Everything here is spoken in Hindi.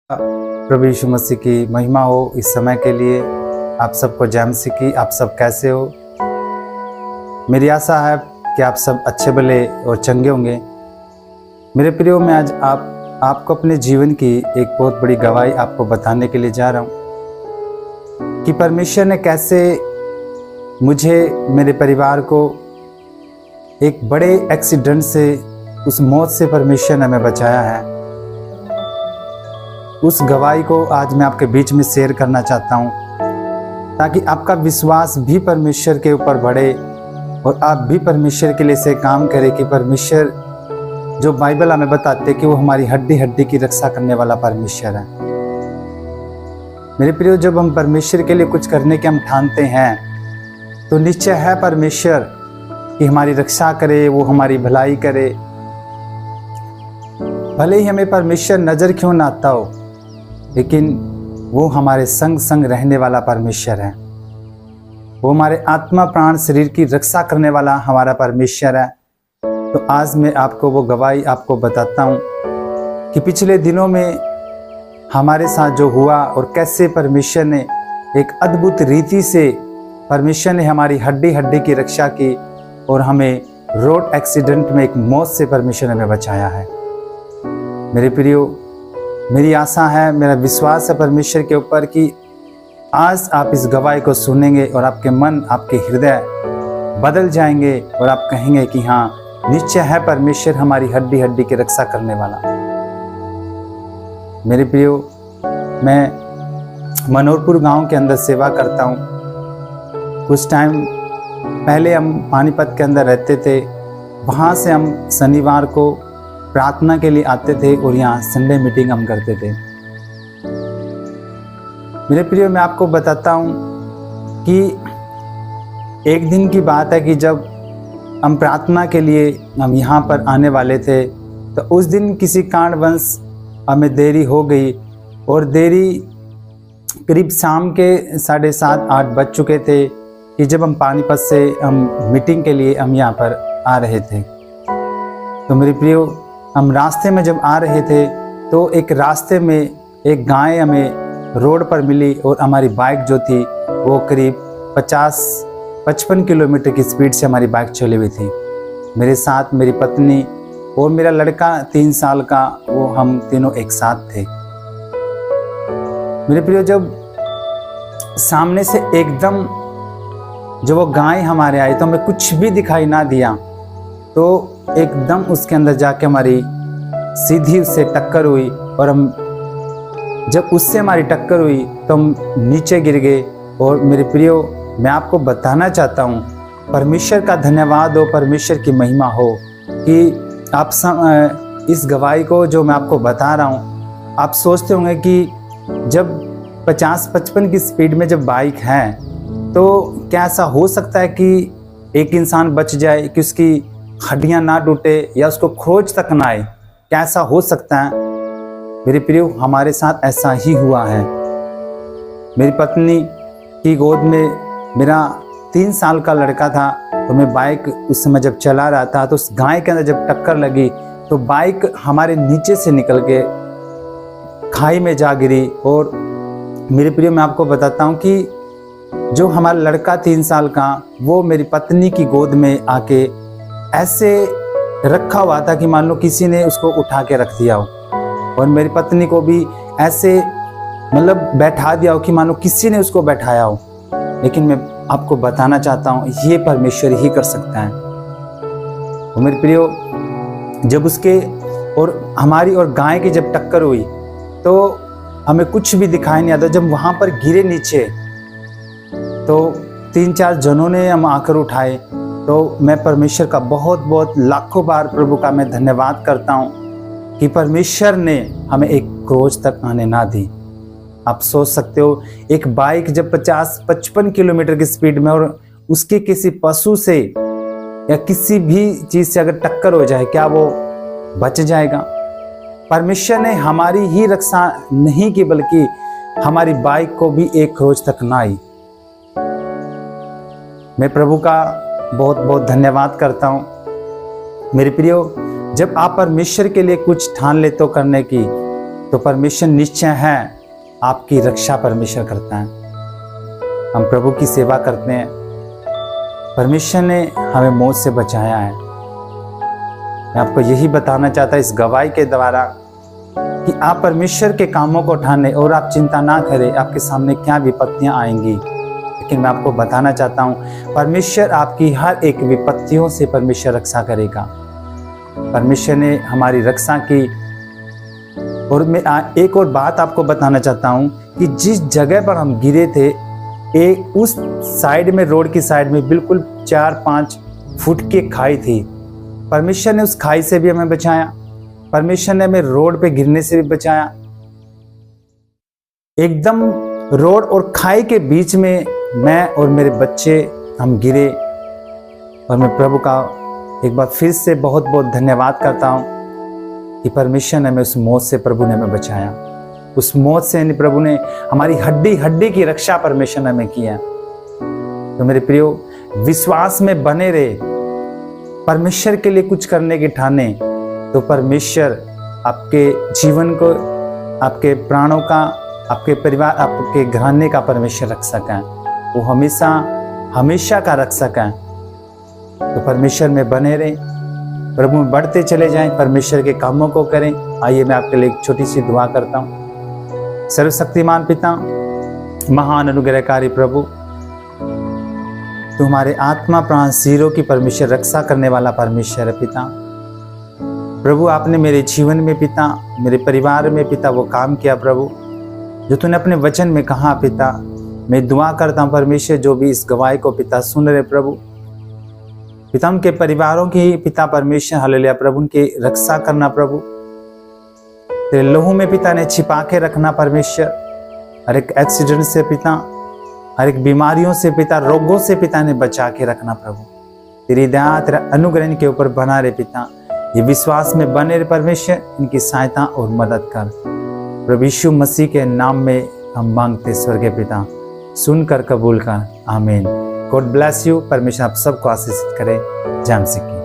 प्रभु यीशु मसीह की महिमा हो। इस समय के लिए आप सबको जय मसीह की। आप सब कैसे हो? मेरी आशा है कि आप सब अच्छे भले और चंगे होंगे। मेरे प्रियो, मैं आज आपको अपने जीवन की एक बहुत बड़ी गवाही आपको बताने के लिए जा रहा हूँ कि परमेश्वर ने कैसे मुझे, मेरे परिवार को एक बड़े एक्सीडेंट से, उस मौत से परमेश्वर ने हमें बचाया है। उस गवाही को आज मैं आपके बीच में शेयर करना चाहता हूँ ताकि आपका विश्वास भी परमेश्वर के ऊपर बढ़े और आप भी परमेश्वर के लिए से काम करें कि परमेश्वर जो बाइबल हमें बताते कि वो हमारी हड्डी हड्डी की रक्षा करने वाला परमेश्वर है। मेरे प्रियो, जब हम परमेश्वर के लिए कुछ करने के हम ठानते हैं तो निश्चय है परमेश्वर कि हमारी रक्षा करे, वो हमारी भलाई करे। भले ही हमें परमेश्वर नज़र क्यों ना आता हो, लेकिन वो हमारे संग संग रहने वाला परमेश्वर है। वो हमारे आत्मा प्राण शरीर की रक्षा करने वाला हमारा परमेश्वर है। तो आज मैं आपको वो गवाही आपको बताता हूँ कि पिछले दिनों में हमारे साथ जो हुआ और कैसे परमेश्वर ने एक अद्भुत रीति से परमेश्वर ने हमारी हड्डी हड्डी की रक्षा की और हमें रोड एक्सीडेंट में एक मौत से परमेश्वर ने हमें बचाया है। मेरे प्रियो, मेरी आशा है, मेरा विश्वास है परमेश्वर के ऊपर कि आज आप इस गवाही को सुनेंगे और आपके मन, आपके हृदय बदल जाएंगे और आप कहेंगे कि हाँ, निश्चय है परमेश्वर हमारी हड्डी हड्डी की रक्षा करने वाला। मेरे प्रियो, मैं मनोहरपुर गांव के अंदर सेवा करता हूँ। कुछ टाइम पहले हम पानीपत के अंदर रहते थे। वहाँ से हम शनिवार को प्रार्थना के लिए आते थे और यहाँ संडे मीटिंग हम करते थे। मेरे प्रियो, मैं आपको बताता हूँ कि एक दिन की बात है कि जब हम प्रार्थना के लिए हम यहाँ पर आने वाले थे तो उस दिन किसी कारणवश हमें देरी हो गई और देरी करीब शाम के 7:30-8 बज चुके थे कि जब हम पानीपत से हम मीटिंग के लिए हम यहाँ पर आ रहे थे। तो मेरे प्रियो, हम रास्ते में जब आ रहे थे तो एक रास्ते में एक गाय हमें रोड पर मिली और हमारी बाइक जो थी वो करीब 50-55 किलोमीटर की स्पीड से हमारी बाइक चली हुई थी। मेरे साथ मेरी पत्नी और मेरा लड़का 3 साल का, वो हम तीनों एक साथ थे। मेरे प्रियो, जब सामने से एकदम जब वो गाय हमारे आई तो हमें कुछ भी दिखाई ना दिया, तो एकदम उसके अंदर जाके हमारी सीधी उससे टक्कर हुई और हम जब उससे हमारी टक्कर हुई तो हम नीचे गिर गए। और मेरे प्रियो, मैं आपको बताना चाहता हूँ, परमेश्वर का धन्यवाद हो, परमेश्वर की महिमा हो कि आप इस गवाही को जो मैं आपको बता रहा हूँ, आप सोचते होंगे कि जब 50-55 की स्पीड में जब बाइक है तो क्या ऐसा हो सकता है कि एक इंसान बच जाए, कि उसकी हड्डियां ना टूटे या उसको खरोच तक ना आए? क्या ऐसा हो सकता है? मेरे प्रियो, हमारे साथ ऐसा ही हुआ है। मेरी पत्नी की गोद में मेरा 3 साल का लड़का था। तो मैं बाइक उस समय जब चला रहा था तो उस गाय के अंदर जब टक्कर लगी तो बाइक हमारे नीचे से निकल के खाई में जा गिरी। और मेरे प्रियो, मैं आपको बताता हूँ कि जो हमारा लड़का 3 साल का, वो मेरी पत्नी की गोद में आके ऐसे रखा हुआ था कि मान लो किसी ने उसको उठा के रख दिया हो, और मेरी पत्नी को भी ऐसे मतलब बैठा दिया हो कि मान लो किसी ने उसको बैठाया हो। लेकिन मैं आपको बताना चाहता हूँ, ये परमेश्वर ही कर सकता है। तो मेरे प्रियो, जब उसके और हमारी और गाय की जब टक्कर हुई तो हमें कुछ भी दिखाई नहीं आता। जब वहाँ पर गिरे नीचे तो 3-4 जनों ने हम आकर उठाए। तो मैं परमेश्वर का बहुत बहुत लाखों बार प्रभु का मैं धन्यवाद करता हूँ कि परमेश्वर ने हमें एक क्रोच तक आने ना दी। आप सोच सकते हो, एक बाइक जब 50-55 किलोमीटर की स्पीड में और उसके किसी पशु से या किसी भी चीज़ से अगर टक्कर हो जाए, क्या वो बच जाएगा? परमेश्वर ने हमारी ही रक्षा नहीं की, बल्कि हमारी बाइक को भी एक क्रोच तक ना आई। मैं प्रभु का बहुत बहुत धन्यवाद करता हूँ। मेरे प्रियो, जब आप परमेश्वर के लिए कुछ ठान लेते हो करने की, तो परमेश्वर निश्चय है आपकी रक्षा परमेश्वर करता है। हम प्रभु की सेवा करते हैं, परमेश्वर ने हमें मौत से बचाया है। मैं आपको यही बताना चाहता इस गवाही के द्वारा कि आप परमेश्वर के कामों को ठाने और आप चिंता ना करें आपके सामने क्या विपत्तियां आएंगी, लेकिन मैं आपको बताना चाहता हूँ परमेश्वर आपकी हर एक विपत्तियों से परमेश्वर रक्षा करेगा। परमेश्वर ने हमारी रक्षा की। और मैं एक और बात आपको बताना चाहता हूँ कि जिस जगह पर हम गिरे थे उस साइड में, रोड की साइड में बिल्कुल 4-5 फुट की खाई थी। परमेश्वर ने उस खाई से भी हमें बचाया। परमेश्वर ने हमें रोड पे गिरने से भी बचाया। एकदम रोड और खाई के बीच में मैं और मेरे बच्चे हम गिरे। और मैं प्रभु का एक बार फिर से बहुत बहुत धन्यवाद करता हूँ कि परमेश्वर ने हमें उस मौत से, प्रभु ने हमें बचाया। उस मौत से प्रभु ने हमारी हड्डी हड्डी की रक्षा परमेश्वर ने हमें किया। तो मेरे प्रियो, विश्वास में बने रहे, परमेश्वर के लिए कुछ करने की ठाने, तो परमेश्वर आपके जीवन को, आपके प्राणों का, आपके परिवार, आपके घराने का परमेश्वर रक्षक है। वो हमेशा हमेशा का रक्षक है। तो परमेश्वर में बने रहे, प्रभु में बढ़ते चले जाएं, परमेश्वर के कामों को करें। आइए मैं आपके लिए एक छोटी सी दुआ करता हूँ। सर्वशक्तिमान पिता, महान अनुग्रहकारी प्रभु, तुम्हारे आत्मा प्राण शरीरों की परमेश्वर रक्षा करने वाला परमेश्वर है पिता। प्रभु आपने मेरे जीवन में पिता, मेरे परिवार में पिता वो काम किया प्रभु जो तूने अपने वचन में कहा पिता। मैं दुआ करता हूँ परमेश्वर जो भी इस गवाही को पिता सुन रहे प्रभु, पिता उनके परिवारों की पिता परमेश्वर हालेलुया प्रभु उनकी रक्षा करना प्रभु। तेरे लहू में पिता ने छिपा के रखना परमेश्वर। हर एक एक्सीडेंट से पिता, हर एक बीमारियों से पिता, रोगों से पिता ने बचा के रखना प्रभु। तेरी दया, तेरा अनुग्रह इनके ऊपर बना रहे पिता। ये विश्वास में बने रहे परमेश्वर, इनकी सहायता और मदद कर प्रभु यीशु मसीह के नाम में हम मांगते स्वर्गीय पिता, सुनकर कबूल कर, आमीन। God bless you. परमेश्वर आप सबको आशीषित करे। जय मसीह की।